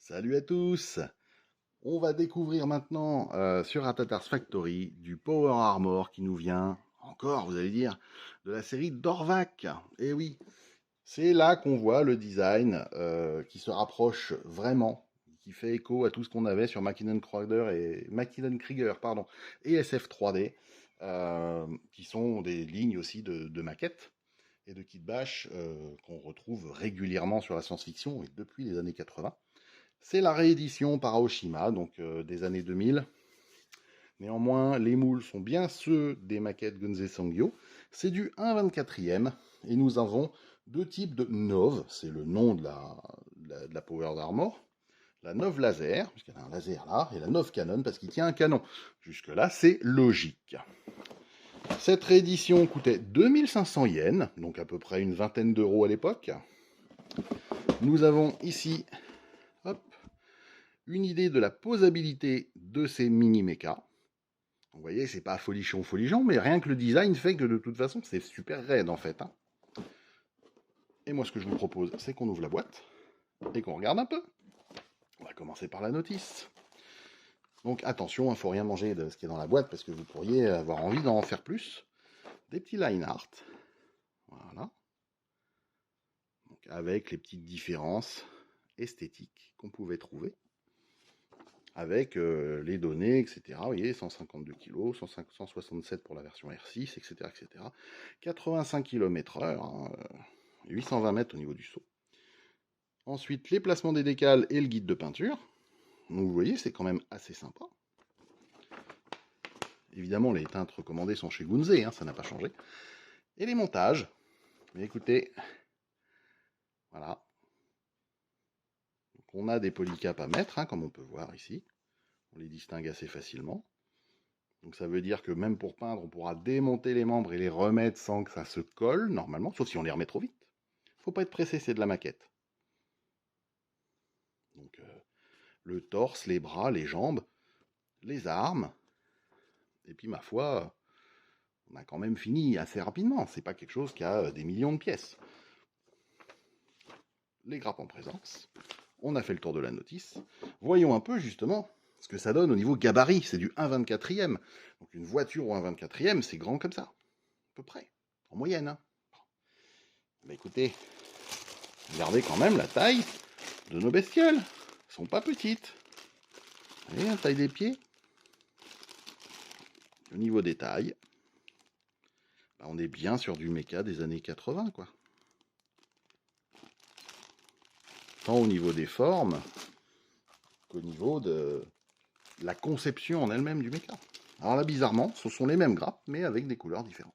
Salut à tous! On va découvrir maintenant sur Atatars Factory du Power Armor qui nous vient, encore vous allez dire, de la série Dorvac. Et oui, c'est là qu'on voit le design qui se rapproche vraiment, qui fait écho à tout ce qu'on avait sur Mackinnon Krieger pardon, et SF3D, qui sont des lignes aussi de maquettes et de kit bash qu'on retrouve régulièrement sur la science-fiction et depuis les années 80. C'est la réédition par Aoshima, donc des années 2000. Néanmoins, les moules sont bien ceux des maquettes Gunze Sangyo. C'est du 1/24e et nous avons deux types de NOV, c'est le nom de la Power Armor. La NOV laser, puisqu'elle a un laser là, et la NOV canon parce qu'il tient un canon. Jusque-là, c'est logique. Cette réédition coûtait 2500 yens, donc à peu près une vingtaine d'euros à l'époque. Nous avons ici, hop, une idée de la posabilité de ces mini-mechas. Vous voyez, c'est pas folichon, mais rien que le design fait que de toute façon, c'est super raide en fait. Et moi, ce que je vous propose, c'est qu'on ouvre la boîte et qu'on regarde un peu. On va commencer par la notice. Donc attention, il ne faut rien manger de ce qui est dans la boîte parce que vous pourriez avoir envie d'en faire plus. Des petits line art. Voilà. Donc, avec les petites différences esthétiques qu'on pouvait trouver. Avec les données, etc. Vous voyez, 152 kg, 167 pour la version R6, etc. 85 km/h, hein, 820 mètres au niveau du saut. Ensuite, les placements des décals et le guide de peinture. Donc vous voyez, c'est quand même assez sympa. Évidemment, les teintes recommandées sont chez Gunze, hein, ça n'a pas changé. Et les montages. Mais écoutez, voilà. Donc on a des polycaps à mettre, hein, comme on peut voir ici. On les distingue assez facilement. Donc ça veut dire que même pour peindre, on pourra démonter les membres et les remettre sans que ça se colle, normalement, sauf si on les remet trop vite. Faut pas être pressé, c'est de la maquette. Donc le torse, les bras, les jambes, les armes. Et puis ma foi, on a quand même fini assez rapidement. C'est pas quelque chose qui a des millions de pièces. Les grappes en présence. On a fait le tour de la notice. Voyons un peu justement ce que ça donne au niveau gabarit. C'est du 1/24e. Donc une voiture au 1/24e, c'est grand comme ça. À peu près. En moyenne. Hein. Mais écoutez, regardez quand même la taille de nos bestioles. Elles sont pas petites. Vous voyez la taille des pieds. Au niveau des tailles, on est bien sur du méca des années 80, quoi. Tant au niveau des formes qu'au niveau de la conception en elle-même du méca. Alors là, bizarrement, ce sont les mêmes grappes, mais avec des couleurs différentes.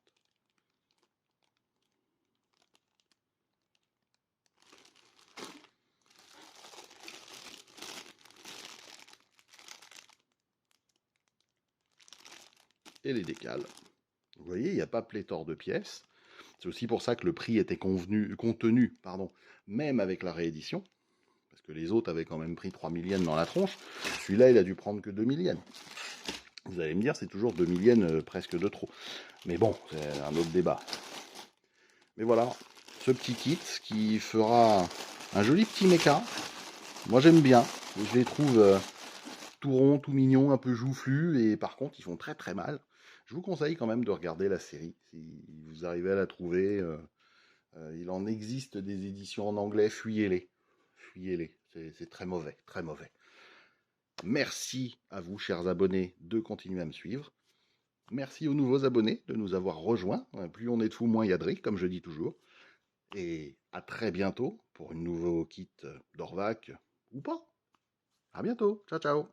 Et les décals. Vous voyez, il n'y a pas pléthore de pièces. C'est aussi pour ça que le prix était contenu, même avec la réédition. Parce que les autres avaient quand même pris 3000 yens dans la tronche. Celui-là, il a dû prendre que 2000 yens. Vous allez me dire, c'est toujours 2000 yens presque de trop. Mais bon, c'est un autre débat. Mais voilà, ce petit kit qui fera un joli petit méca. Moi, j'aime bien. Je les trouve tout ronds, tout mignons, un peu joufflus. Et par contre, ils font très très mal. Je vous conseille quand même de regarder la série. Si vous arrivez à la trouver, il en existe des éditions en anglais. Fuyez-les. Fuyez-les. C'est très mauvais, très mauvais. Merci à vous, chers abonnés, de continuer à me suivre. Merci aux nouveaux abonnés de nous avoir rejoints. Plus on est de fous, moins il y a de riz, comme je dis toujours. Et à très bientôt pour une nouveau kit d'Orvac ou pas. À bientôt. Ciao, ciao.